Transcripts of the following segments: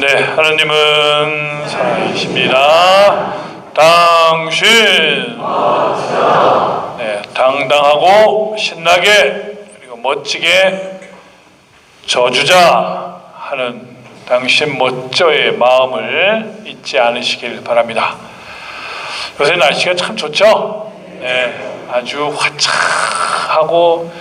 네, 하나님은 살아계십니다. 당신, 네, 당당하고 신나게 그리고 멋지게 저주자 하는 당신 멋져의 마음을 잊지 않으시길 바랍니다. 요새 날씨가 참 좋죠? 네, 아주 화창하고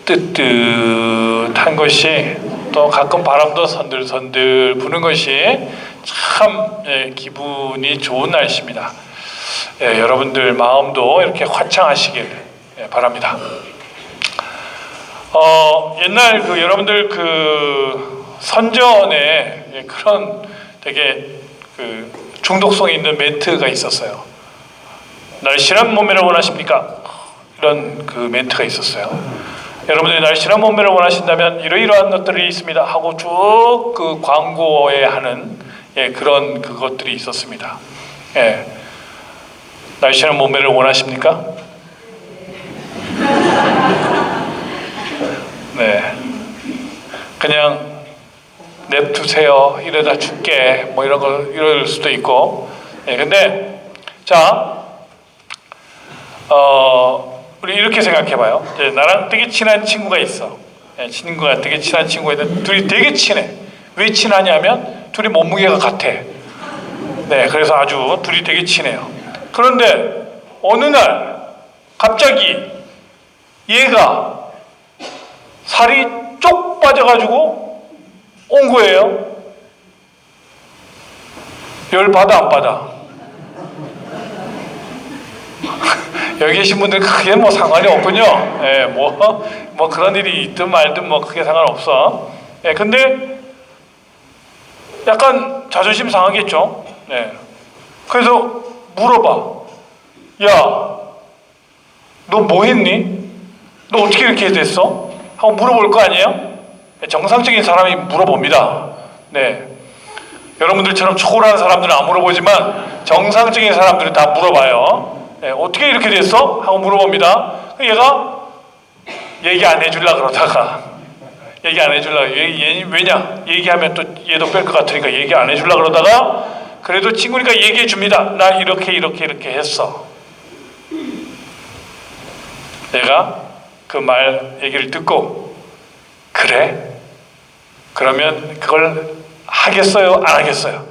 뜨뜻한 것이, 또 가끔 바람도 선들선들 부는 것이 참 기분이 좋은 날씨입니다. 여러분들 마음도 이렇게 화창하시길 바랍니다. 옛날 여러분들 선전에 그런 되게 중독성 있는 멘트가 있었어요. 날씬한 몸매를 원하십니까? 이런 멘트가 있었어요. 여러분들이 날씬한 몸매를 원하신다면 이러이러한 것들이 있습니다 하고 쭉 광고에 하는 그런 그것들이 있었습니다. 날씬한 몸매를 원하십니까? 네, 그냥 냅두세요. 이러다 죽게 뭐 이럴 수도 있고. 근데 자, 우리 이렇게 생각해봐요. 나랑 되게 친한 친구가 있어. 친구가 되게 친한 친구가 있는데 둘이 되게 친해. 왜 친하냐면 둘이 몸무게가 같아. 네, 그래서 아주 둘이 되게 친해요. 그런데 어느 날 갑자기 얘가 살이 쪽 빠져가지고 온 거예요. 열 받아 안 받아? 여기 계신 분들 크게 뭐 상관이 없군요. 뭐 그런 일이 있든 말든 뭐 크게 상관없어. 근데 약간 자존심 상하겠죠. 그래서 물어봐. 야, 너 뭐 했니? 너 어떻게 이렇게 됐어? 하고 물어볼 거 아니에요? 정상적인 사람이 물어봅니다. 여러분들처럼 초라한 사람들은 안 물어보지만 정상적인 사람들은 다 물어봐요. 어떻게 이렇게 됐어? 하고 물어봅니다. 얘가 얘기 안 해주려고 그러다가 얘기 안 해주려고, 왜냐? 얘기하면 또 얘도 뺄 것 같으니까 얘기 안 해주려고 그러다가 그래도 친구니까 얘기해 줍니다. 나 이렇게 했어. 내가 그 말 얘기를 듣고, 그래? 그러면 그걸 하겠어요? 안 하겠어요?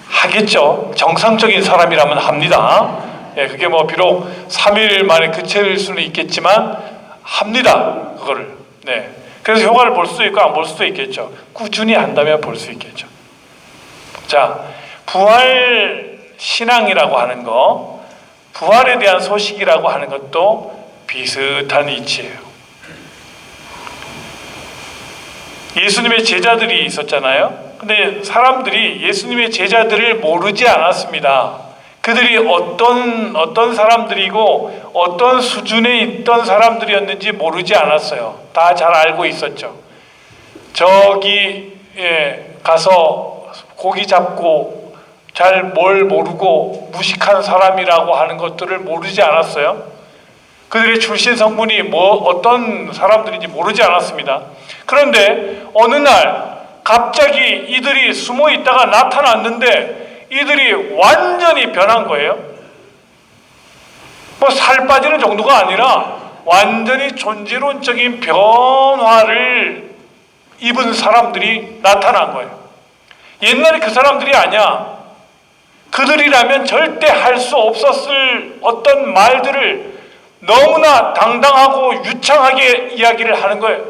하겠죠. 정상적인 사람이라면 합니다. 그게 뭐 비록 3일 만에 그칠 수는 있겠지만 합니다. 그거를. 그래서 효과를 볼 수도 있고 안 볼 수도 있겠죠. 꾸준히 한다면 볼 수 있겠죠. 자, 부활 신앙이라고 하는 거, 부활에 대한 소식이라고 하는 것도 비슷한 이치예요. 예수님의 제자들이 있었잖아요. 근데 사람들이 예수님의 제자들을 모르지 않았습니다. 그들이 어떤 사람들이고 어떤 수준에 있던 사람들이었는지 모르지 않았어요. 다 잘 알고 있었죠. 저기 가서 고기 잡고 잘 뭘 모르고 무식한 사람이라고 하는 것들을 모르지 않았어요. 그들의 출신 성분이 어떤 사람들인지 모르지 않았습니다. 그런데 어느 날 갑자기 이들이 숨어 있다가 나타났는데 이들이 완전히 변한 거예요. 뭐 살 빠지는 정도가 아니라 완전히 존재론적인 변화를 입은 사람들이 나타난 거예요. 옛날에 그 사람들이 아니야. 그들이라면 절대 할 수 없었을 어떤 말들을 너무나 당당하고 유창하게 이야기를 하는 거예요.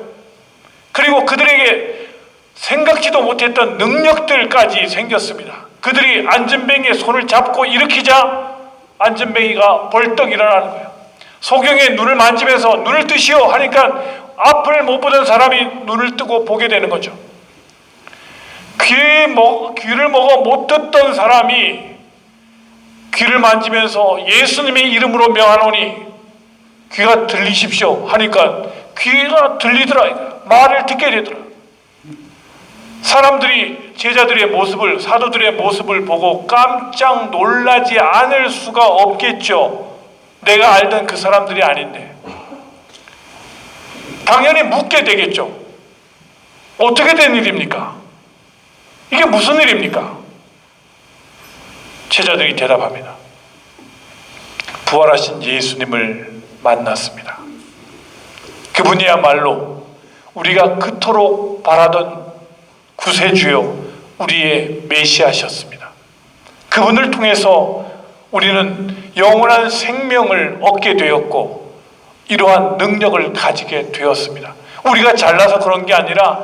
그리고 그들에게 생각지도 못했던 능력들까지 생겼습니다. 그들이 안전뱅이의 손을 잡고 일으키자 안전뱅이가 벌떡 일어나는 거예요. 소경의 눈을 만지면서 눈을 뜨시오 하니까 앞을 못 보던 사람이 눈을 뜨고 보게 되는 거죠. 귀를 먹어 못 듣던 사람이 귀를 만지면서 예수님의 이름으로 명하노니 귀가 들리십시오 하니까 귀가 들리더라. 말을 듣게 되더라. 사람들이 제자들의 모습을, 사도들의 모습을 보고 깜짝 놀라지 않을 수가 없겠죠. 내가 알던 그 사람들이 아닌데. 당연히 묻게 되겠죠. 어떻게 된 일입니까? 이게 무슨 일입니까? 제자들이 대답합니다. 부활하신 예수님을 만났습니다. 그분이야말로 우리가 그토록 바라던 구세주요 우리의 메시아셨습니다. 그분을 통해서 우리는 영원한 생명을 얻게 되었고 이러한 능력을 가지게 되었습니다. 우리가 잘나서 그런 게 아니라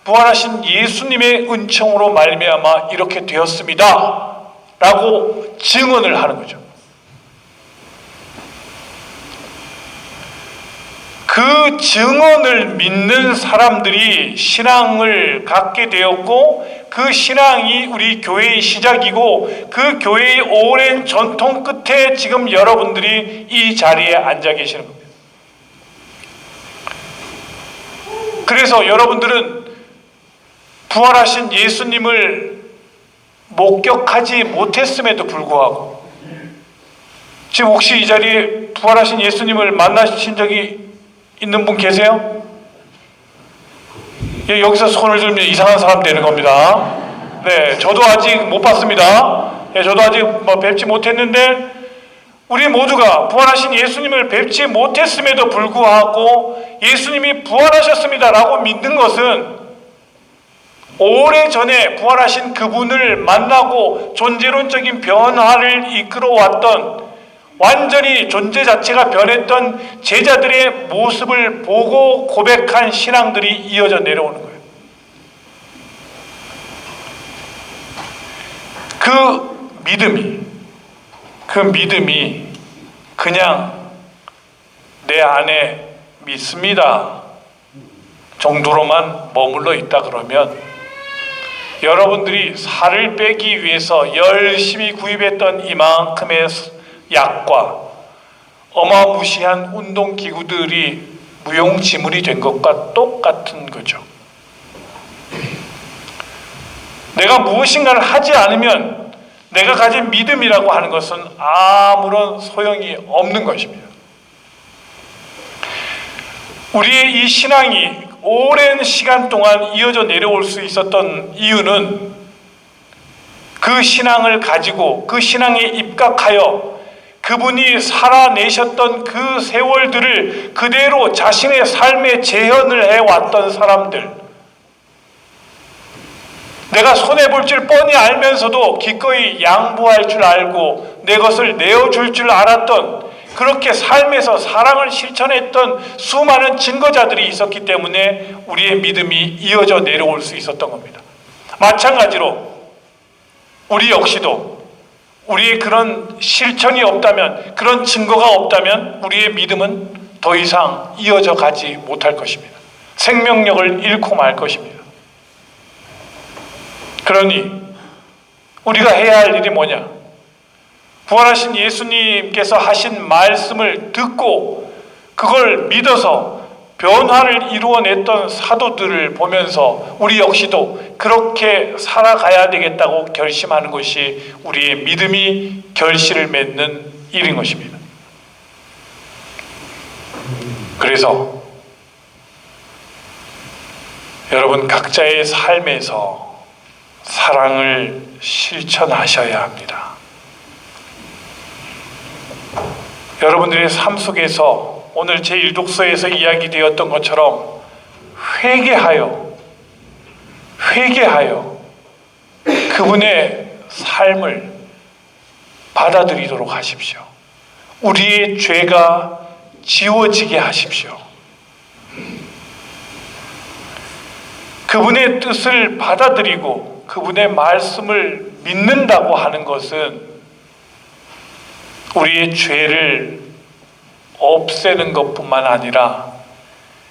부활하신 예수님의 은총으로 말미암아 이렇게 되었습니다 라고 증언을 하는 거죠. 그 증언을 믿는 사람들이 신앙을 갖게 되었고 그 신앙이 우리 교회의 시작이고 그 교회의 오랜 전통 끝에 지금 여러분들이 이 자리에 앉아 계시는 겁니다. 그래서 여러분들은 부활하신 예수님을 목격하지 못했음에도 불구하고 지금 혹시 이 자리에 부활하신 예수님을 만나신 적이 있는 분 계세요? 예, 여기서 손을 들면 이상한 사람 되는 겁니다. 네, 저도 아직 못 봤습니다. 예, 저도 아직 뵙지 못했는데 우리 모두가 부활하신 예수님을 뵙지 못했음에도 불구하고 예수님이 부활하셨습니다라고 믿는 것은 오래전에 부활하신 그분을 만나고 존재론적인 변화를 이끌어왔던 완전히 존재 자체가 변했던 제자들의 모습을 보고 고백한 신앙들이 이어져 내려오는 거예요. 그 믿음이 그냥 내 안에 믿습니다 정도로만 머물러 있다 그러면 여러분들이 살을 빼기 위해서 열심히 구입했던 이만큼의 약과 어마무시한 운동기구들이 무용지물이 된 것과 똑같은 거죠. 내가 무엇인가를 하지 않으면 내가 가진 믿음이라고 하는 것은 아무런 소용이 없는 것입니다. 우리의 이 신앙이 오랜 시간 동안 이어져 내려올 수 있었던 이유는 그 신앙을 가지고 그 신앙에 입각하여 그분이 살아내셨던 그 세월들을 그대로 자신의 삶에 재현을 해왔던 사람들, 내가 손해볼 줄 뻔히 알면서도 기꺼이 양보할 줄 알고 내 것을 내어줄 줄 알았던, 그렇게 삶에서 사랑을 실천했던 수많은 증거자들이 있었기 때문에 우리의 믿음이 이어져 내려올 수 있었던 겁니다. 마찬가지로 우리 역시도 우리의 그런 실천이 없다면, 그런 증거가 없다면 우리의 믿음은 더 이상 이어져 가지 못할 것입니다. 생명력을 잃고 말 것입니다. 그러니 우리가 해야 할 일이 뭐냐? 부활하신 예수님께서 하신 말씀을 듣고 그걸 믿어서 변화를 이루어냈던 사도들을 보면서 우리 역시도 그렇게 살아가야 되겠다고 결심하는 것이 우리의 믿음이 결실을 맺는 일인 것입니다. 그래서 여러분 각자의 삶에서 사랑을 실천하셔야 합니다. 여러분들의 삶 속에서 오늘 제1독서에서 이야기되었던 것처럼 회개하여 그분의 삶을 받아들이도록 하십시오. 우리의 죄가 지워지게 하십시오. 그분의 뜻을 받아들이고 그분의 말씀을 믿는다고 하는 것은 우리의 죄를 없애는 것뿐만 아니라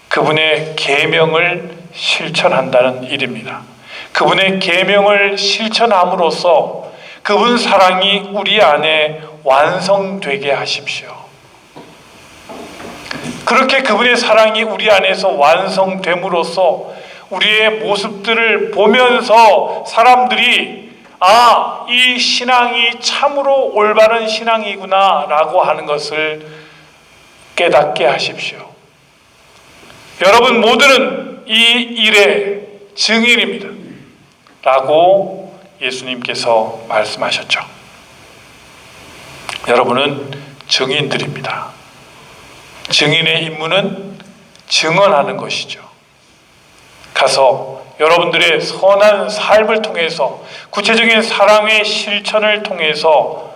그분의 계명을 실천한다는 일입니다. 그분의 계명을 실천함으로써 그분 사랑이 우리 안에 완성되게 하십시오. 그렇게 그분의 사랑이 우리 안에서 완성됨으로써 우리의 모습들을 보면서 사람들이 이 신앙이 참으로 올바른 신앙이구나 라고 하는 것을 깨닫게 하십시오. 여러분 모두는 이 일에 증인입니다. 라고 예수님께서 말씀하셨죠. 여러분은 증인들입니다. 증인의 임무는 증언하는 것이죠. 가서 여러분들의 선한 삶을 통해서, 구체적인 사랑의 실천을 통해서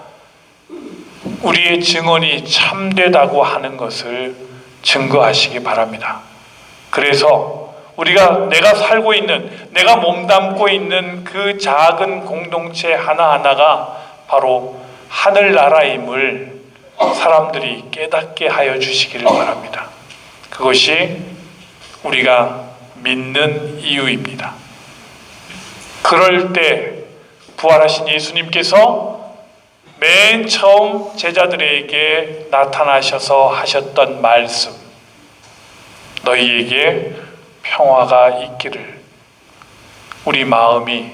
우리의 증언이 참되다고 하는 것을 증거하시기 바랍니다. 그래서 내가 살고 있는, 내가 몸담고 있는 그 작은 공동체 하나하나가 바로 하늘나라임을 사람들이 깨닫게 하여 주시기를 바랍니다. 그것이 우리가 믿는 이유입니다. 그럴 때 부활하신 예수님께서 맨 처음 제자들에게 나타나셔서 하셨던 말씀, 너희에게 평화가 있기를, 우리 마음이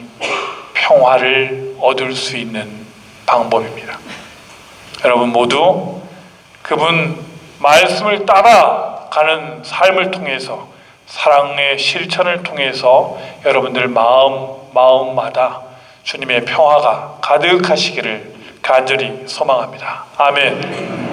평화를 얻을 수 있는 방법입니다. 여러분 모두 그분 말씀을 따라가는 삶을 통해서, 사랑의 실천을 통해서 여러분들 마음마다 주님의 평화가 가득하시기를 간절히 소망합니다. 아멘.